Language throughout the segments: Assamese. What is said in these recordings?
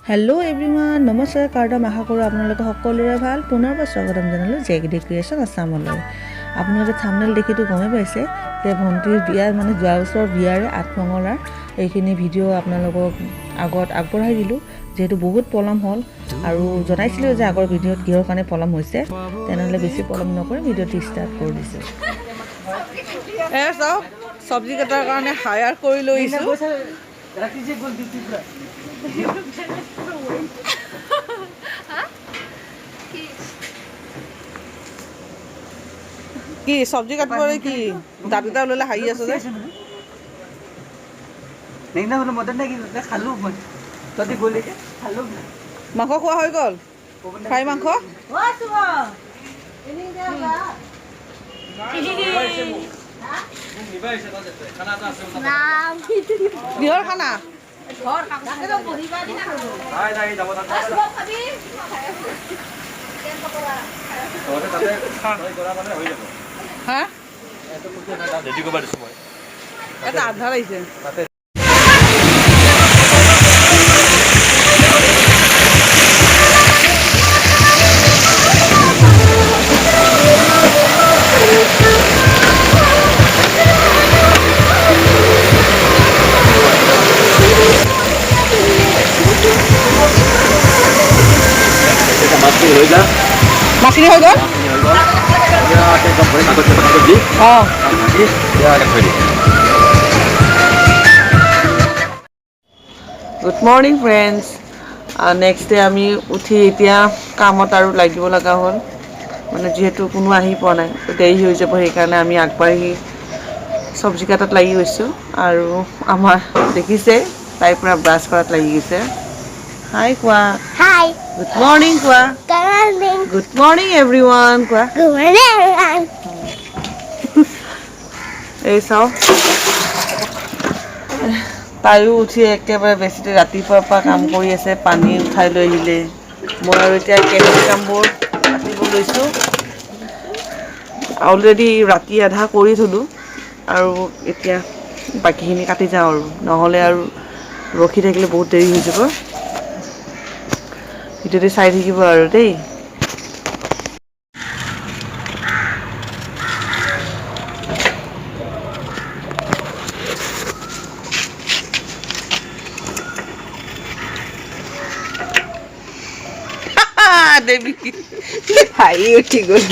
हेलो एवरीवन नमस्कार कार्डम आशा करूँ आपलोके सकलोरे भाल पुनर्बार स्वागतम जानालो जेकेडी क्रिएशन आसामলৈ। आपलोके थाम्बनेल देखि तो गमे पाइছে যে ভন্টিৰ বিয়া মানে যোৱা বছৰ বিয়াৰে আঠমঙলাৰ এইখিনি ভিডিঅ' আপোনালোকক আগত আগবঢ়াই দিলোঁ, যেহেতু বহুত পলম হ'ল আৰু জনাইছিলোঁ যে আগৰ ভিডিঅ'ত কিহৰ কাৰণে পলম হৈছে। তেনেহ'লে বেছি পলম নকৰি ভিডিঅ'টো ষ্টাৰ্ট কৰি দিছোঁ। চাওক চব্জি কটাৰ কাৰণে হায়াৰ কৰি লৈছোঁ। কি চব্জি কাটিবলে কি দাঁত এটা ওলালে হাঁহি আছো যে মাংস খোৱা হৈ গ'ল। ফ্ৰাই মাংস কিহৰ খানা? হা এটা আধা লাগিছে। মাছখিনি হৈ গ'ল। Good morning friends. Next day আমি উঠি এতিয়া কামত আৰু লাগিব লগা হ'ল, মানে যিহেতু কোনো আহি পোৱা নাই, দেৰি হৈ যাব, সেইকাৰণে আমি আগবাঢ়ি চব্জি কাটাত লাগি গৈছোঁ। আৰু আমাৰ দেখিছে তাইৰ পৰা ব্ৰাছ কৰাত লাগি গৈছে। হাই কোৱা। হাই গুড মৰ্নিং কোৱা। গুড মৰ্নিং এভৰিৱান কোৱা। Good morning everyone. এই চাওঁ তাইও উঠি একেবাৰে বেছিতে ৰাতিপুৱাৰ পৰা কাম কৰি আছে। পানী উঠাই লৈ আহিলে। মই আৰু এতিয়া কেনেকৈ কামবোৰ কাটিব লৈছোঁ। অলৰেডি ৰাতি আধা কৰি থলোঁ আৰু এতিয়া বাকীখিনি কাটি যাওঁ আৰু নহ'লে আৰু ৰখি থাকিলে বহুত দেৰি হৈ যাব। ভিডিঅ'টো চাই থাকিব আৰু দেই। দেৱী হাঁহি উঠি গ'ল।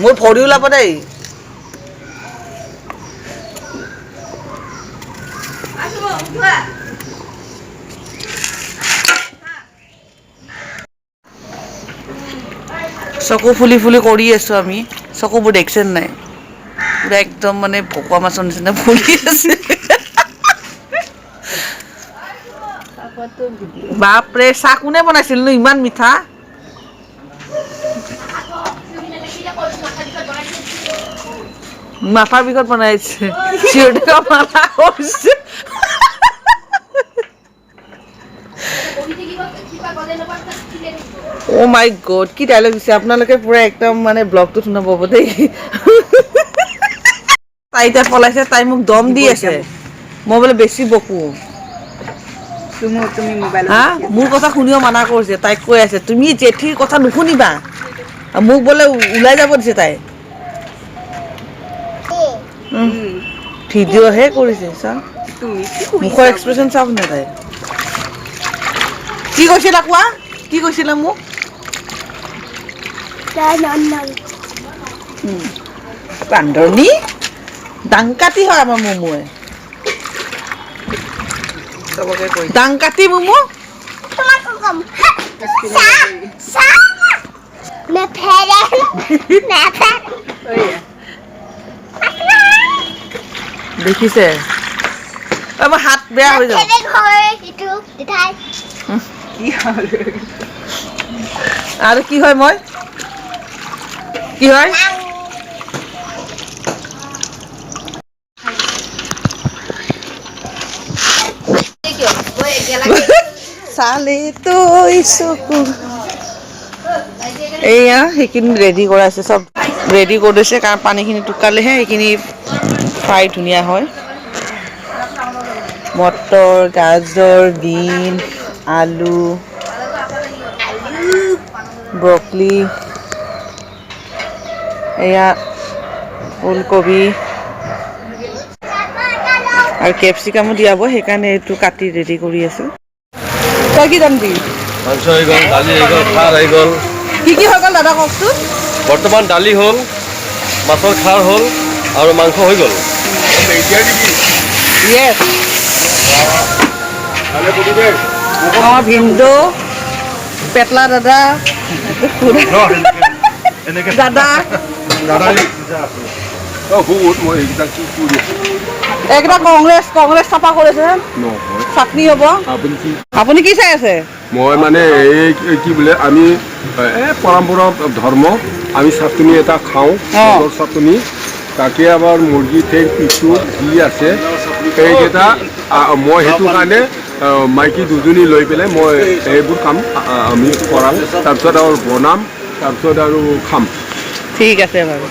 মোৰ ভৰি ওলাব দেই। চকু ফুলি ফুলি কৰি আছোঁ আমি। চকুবোৰ দেখিছে নাই? পুৰা একদম মানে ভকুৱা মাছৰ নিচিনা ফুলি আছে। বাপৰে চাহ কোনে বনাইছিলনো ইমান মিঠা? মাথাৰ বিষত বনাইছে। অ' মাই গড, কি ডাইলগ দিছে আপোনালোকে। পুৰা একদম মানে ব্লগটো শুনাব পাব দেই। তাই এতিয়া পলাইছে, তাই মোক দম দি আছে মই বোলে বেছি বকো। হা মোৰ কথা শুনিও মানা কৰিছে। তাইক কৈ আছে তুমি জেঠীৰ কথা নুশুনিবা। মোক বোলে ওলাই যাব দিছে তাই। ভিডিঅ'হে কৰিছে চা, মুখৰ এক্সপ্ৰেশ্যন চাওক না তাই। কি কৈছিলা কোৱা? কি কৈছিলা মোক? বান্ধনী ডাংকাটি হয় আমাৰ মমোৱে। ডাংকাটি মমো। দেখিছে আমাৰ হাত বেয়া হৈ যাব। আৰু কি হয় মই কি হয় চালে তই চকু। এইয়া সেইখিনি ৰেডি কৰা আছে, চব ৰেডি কৰি দিছে, কাৰণ পানীখিনি টুকালেহে সেইখিনি ফ্ৰাই ধুনীয়া হয়। মটৰ, গাজৰ, বিন, আলু, ব্ৰকলি, এয়া ফুলকবি আৰু কেপচিকামো দিয়াব, সেইকাৰণে এইটো কাটি ৰেডি কৰি আছোঁ। তই কি জানিবি? মাংস হৈ গ'ল, দালি হৈ গ'ল, খাৰ হৈ গ'ল। কি হৈ গ'ল দাদা কওকচোন? বৰ্তমান দালি হ'ল, মাছৰ খাৰ হ'ল আৰু মাংস হৈ গ'ল। য়েছ। আমাৰ ভিনদৌ, পেটলা দাদা, দাদা এইকেইটা কংগ্ৰেছ চাফা কৰিছে। চাটনি হ'ব। আপুনি কি চাই আছে? মই মানে এই কি বোলে আমি পৰম্পৰা ধৰ্ম আমি চাটনি এটা খাওঁ, চাটনি তাকে আবাৰ মুৰগি ঠেং পিছু যি আছে এইকেইটা মই সেইটো কাৰণে মাইকী দুজনী লৈ পেলাই মই এইবোৰ কাম আমি কৰাম, তাৰপিছত আৰু বনাম, তাৰপিছত আৰু খাম। ঠিক আছে বাৰু।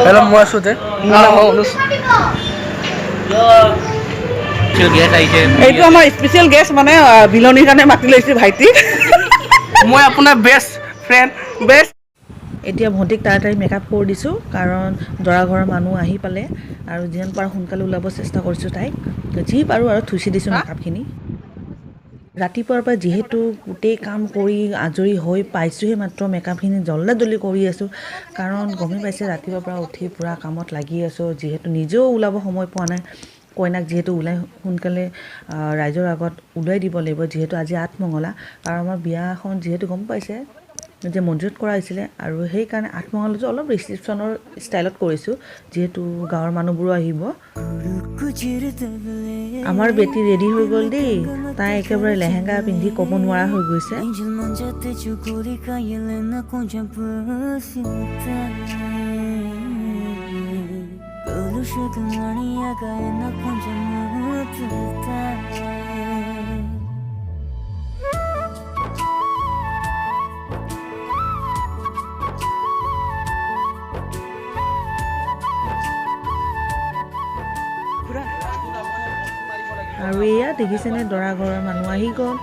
Hello, মই আছো দে। এইটো আমাৰ স্পেচিয়েল গেষ্ট, মানে বিলনিৰ কাৰণে মাতি লৈছে ভাইটি। মই আপোনাৰ বেষ্ট ফ্ৰেণ্ড। বেষ্ট। এতিয়া ভণ্টিক তাড়াতাড়ি মেকআপ কৰি দিছোঁ, কাৰণ দৰা ঘৰৰ মানুহ আহি পালে আৰু যিমান পাৰোঁ সোনকালে ওলাব চেষ্টা কৰিছোঁ তাইক। যি পাৰোঁ আৰু থুচি দিছোঁ মেকআপখিনি। ৰাতিপুৱাৰ পৰা যিহেতু গোটেই কাম কৰি আজৰি হৈ পাইছোঁহে মাত্ৰ, মেকআপখিনি জল্দি কৰি আছোঁ, কাৰণ গমেই পাইছে ৰাতিপুৱাৰ পৰা উঠি পূৰা কামত লাগি আছোঁ, যিহেতু নিজেও ওলাব সময় পোৱা নাই। কইনাক যিহেতু সোনকালে ৰাইজৰ আগত ওলাই দিব লাগিব, যিহেতু আজি আঠমঙলা, আৰু আমাৰ বিয়াখন যিহেতু গম পাইছে যে মন্দিৰত কৰা হৈছিলে, আৰু সেইকাৰণে আঠমঙলাটো অলপ ৰিচিপশ্যনৰ ষ্টাইলত কৰিছোঁ, যিহেতু গাঁৱৰ মানুহবোৰো আহিব। আমাৰ বেটি ৰেডি হৈ গ'ল দেই, তাই একেবাৰে লেহেংগা পিন্ধি ক'ব নোৱাৰা হৈ গৈছে। আৰু এয়া দেখিছেনে, দৰা ঘৰৰ মানুহ আহি গ'ল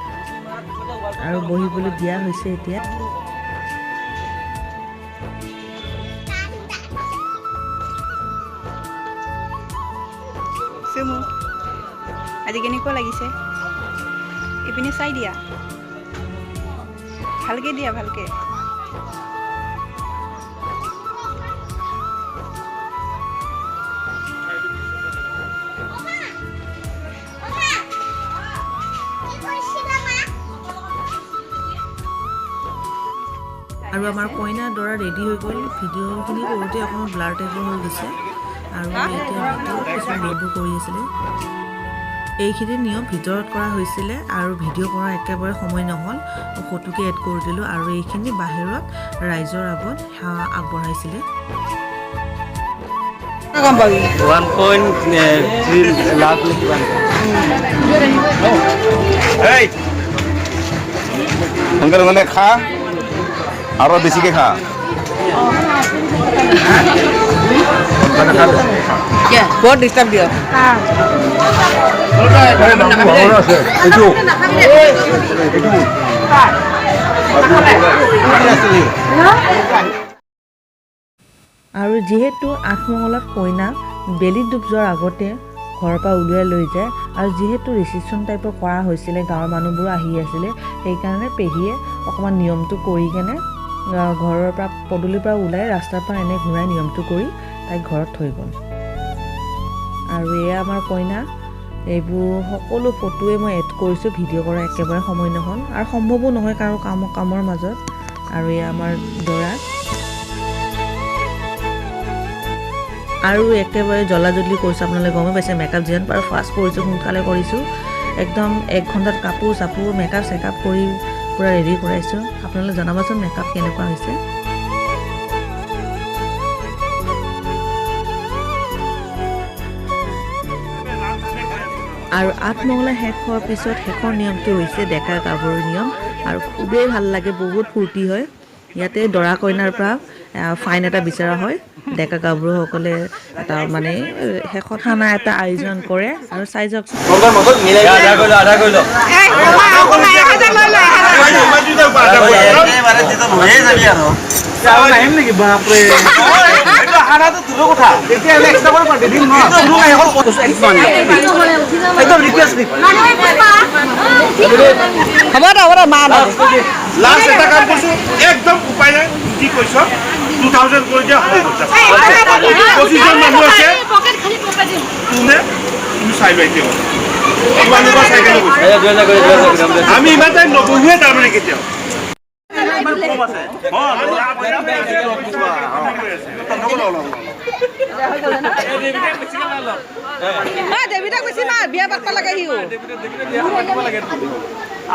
আৰু বহিবলৈ দিয়া হৈছে এতিয়া। আজি কেনেকুৱা লাগিছে? ইপিনে চাই দিয়া, ভালকে দিয়া, ভালকে। আৰু আমাৰ কইনা দৰা ৰেডি হৈ গ'ল। ভিডিঅ'খিনি কৰোঁতে অকণমান ব্লাৰ টাইপৰ হৈ গৈছে, আৰু এতিয়া কিছুমান ভিডিঅ'বোৰ কৰি আছিলে। এইখিনি নিয়ম ভিতৰত কৰা হৈছিলে, আৰু ভিডিঅ' কৰাৰ একেবাৰে সময় নহ'ল, ফটোকে এড কৰি দিলোঁ, আৰু এইখিনি বাহিৰত ৰাইজৰ আগত আগবঢ়াইছিলে। 1.3 লাখ সোনকালে খা আৰু বেছিকে খা। বহুত ডিষ্টাৰ্ব দিয়। আৰু যিহেতু আঠমঙলাত কইনা বেলি ডুব যোৱাৰ আগতে ঘৰৰ পৰা উলিয়াই লৈ যায়, আৰু যিহেতু ৰিচিপশ্যন টাইপৰ কৰা হৈছিলে, গাঁৱৰ মানুহবোৰো আহি আছিলে, সেইকাৰণে পেহীয়ে অকণমান নিয়মটো কৰি কেনে ঘৰৰ পৰা পদূলিৰ পৰা ওলাই ৰাস্তাৰ পৰা এনে ঘূৰাই নিয়মটো কৰি তাইক ঘৰত থৈ গ'ল। আৰু এয়া আমাৰ কইনা। এইবোৰ সকলো ফটোৱে মই এড কৰিছোঁ, ভিডিঅ' কৰা একেবাৰে সময় নহ'ল, আৰু সম্ভৱো নহয় কাৰো কামৰ মাজত। আৰু এয়া আমাৰ দৰা, আৰু একেবাৰে জল্দি কৰিছোঁ। আপোনালোকে গমেই পাইছে, মেকআপ যিমান পাৰোঁ ফাষ্ট কৰিছোঁ, সোনকালে কৰিছোঁ, একদম 1 ঘণ্টাত কাপোৰ চাপোৰ মেকআপ চেকআপ কৰি পূৰা ৰেডি কৰাইছোঁ। আপোনালোকে জনাবচোন মেকআপ কেনেকুৱা হৈছে। আৰু আঠমঙলা শেষ হোৱাৰ পিছত শেষৰ নিয়মটো হৈছে ডেকা গাভৰুৰ নিয়ম আৰু খুবেই ভাল লাগে, বহুত ফূৰ্তি হয়। ইয়াতে দৰা কইনাৰ পৰা ফাইন এটা বিচৰা হয়। ডেকা গাভৰুসকলে এটা মানে শেষত খানা এটা আয়োজন কৰে আৰু চাই যাওকচোন। লাষ্ট এটা কাম কৰিছো, একদম উপায় নাই, কি কৈছ 2000 কৰি দিয়া হয়। 25জন মানুহ আছে, তুমি চাই লোৱা এতিয়া তোমালোকৰ চাইকেল আমি ইমান টাইম নবহুৱে তাৰমানে কেতিয়াও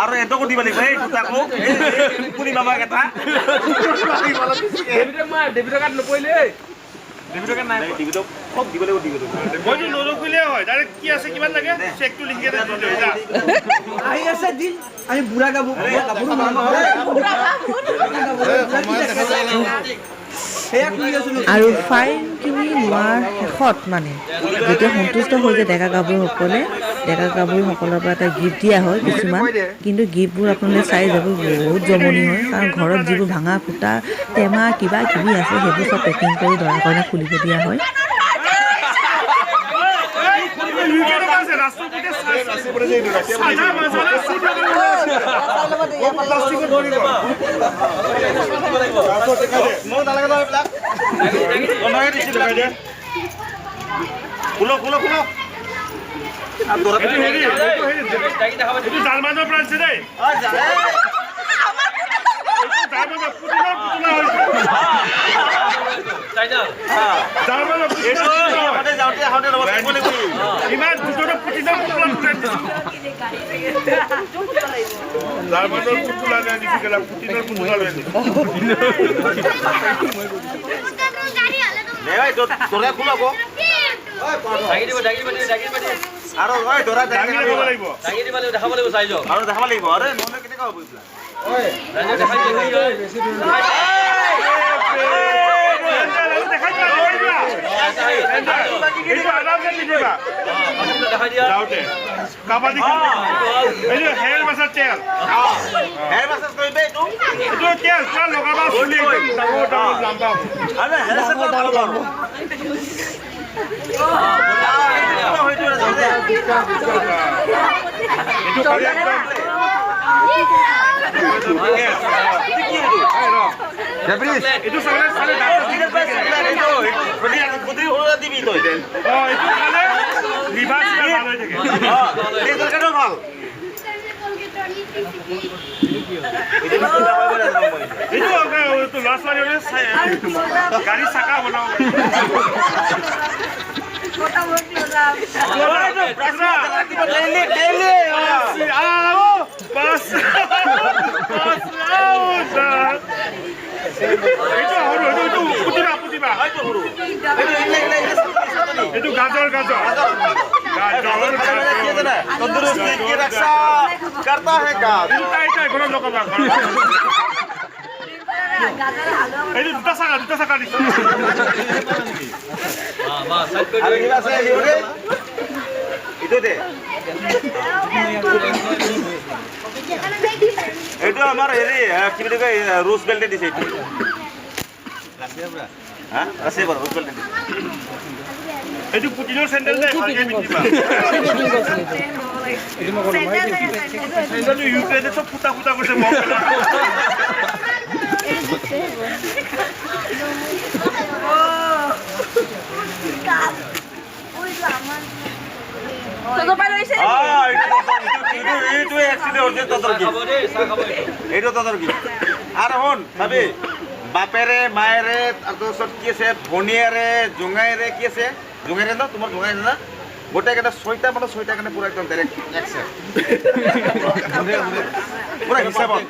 আৰু এটো দিব লাগিব এই দুটাকো পুনি মামাক এটা ডেবিট কাৰ্ড নপৰিলে ডেবিট কাৰ্ড নাই ডেবিট সব দিব লাগিব ডেবিট মইতো নৰখিলে হয় ডাইৰেক্ট কি আছে কিমান লাগে চেকটো লিখি দে লৈ যা আহি আছে দিন আমি বুঢ়া গাবো আৰু ফাইনখিনি লোৱাৰ শেষত মানে যেতিয়া সন্তুষ্ট হৈ যায় ডেকা গাভৰুসকলে, ডেকা গাভৰুসকলৰ পৰা এটা গিফ্ট দিয়া হয় কিছুমান, কিন্তু গিফ্টবোৰ আপোনালোকে চাই যাব বহুত জমনি হয়, কাৰণ ঘৰত যিবোৰ ভাঙা ফুটা টেমা কিবা কিবি আছে সেইবোৰ চব পেকিং কৰি দৰা কইনাক খুলিব দিয়া হয়। জাৰ্মানৰ পৰা আছে দেই ইমান দুজনে পুতিনৰ পুতলা লৈ আনিছো কেলা পুতিনৰ পুতলা লৈ আনিছো তোৰে খোলাব আৰু দৰা লাগিব দেখাব লাগিব আৰে নহলে কেনেকুৱা হ'ব হেয়াৰ মাছাজ তেল হেয়াৰ মাছাজ কৰিবে এইটো এইটো তেল পুৰা লগাবা চুলি ডাঙৰ ডাঙৰ লাম্বা আৰে হেয়াৰ মাছাজ কৰিব এইটো চালে চালে দিবি তই এইটো খালে লিভাৰ চিভাৰ ভাল হৈ থাকে ভাল এইটো ল'ৰা ছোৱালী গাড়ী চাকা বনাব এইটো গাজৰ গাজৰ तंदुरुस्ती की रक्षा करता है काम ঘৰত লগাবা এইটো দুটা চাকা দিছো এইটো আমাৰ হেৰি কি বুলি কয় ৰুছ বেল্টে দিছে এইটো আছে বাৰু ৰুছ বেল্টে দিছে এইটো পুটিনৰ চেণ্ডেল দে ভালকে পিন্ধিবা চেণ্ডেলটো ইউজ কৰিলে চব ফুটা ফুটা কৰিছে মোক আৰু শুন ভাবি বাপেৰে মায়েৰে তাৰপিছত কি আছে ভনীয়েৰে জোঙাইৰে কি আছে জোঙাইৰে ন তোমাৰ জোঙাইৰে না গোটেইকেইটা ছয়টা মানে ছয়টা কাৰণে পুৰা একদম ডাইৰেক্ট পুৰা হিচাপত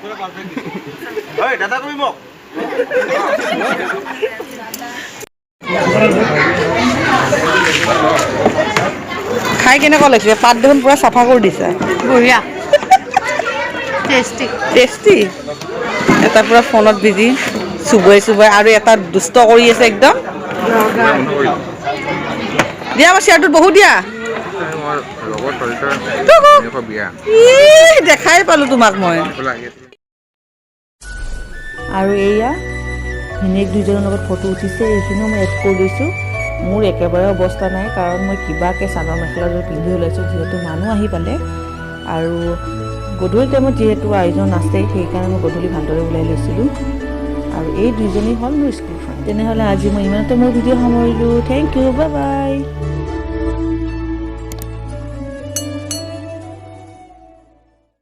ঐ দাদা তুমি মোক খাই খাই কেনেকুৱা লাগিছে পাত দেখোন পুৰা চাফা কৰি দিছা বঢ়িয়া টেষ্টি টেষ্টি এটা পুৰা ফোনত বিজি চুবই আৰু এটা দুষ্ট কৰি আছে একদম দিয়া আমাৰ চেয়াৰটোত বহু দিয়া দেখাই পালো তোমাক মই আৰু এয়া ভিনিয়েক দুজনৰ লগত ফটো উঠিছে এইখিনিও মই এড কৰি দিছোঁ মোৰ একেবাৰে অৱস্থা নাই কাৰণ মই কিবাকৈ চাদৰ মেখেলাযোৰ পিন্ধি ওলাইছোঁ যিহেতু মানুহ আহি পালে আৰু গধূলি টাইমত যিহেতু আয়োজন আছে সেইকাৰণে মই গধূলি ভালদৰে ওলাই লৈছিলোঁ আৰু এই দুইজনী হ'ল মোৰ স্কুল ফ্ৰেণ্ড তেনেহ'লে আজি মই ইমানতে মোৰ ভিডিঅ' সামৰিলোঁ থেংক ইউ বাই বাই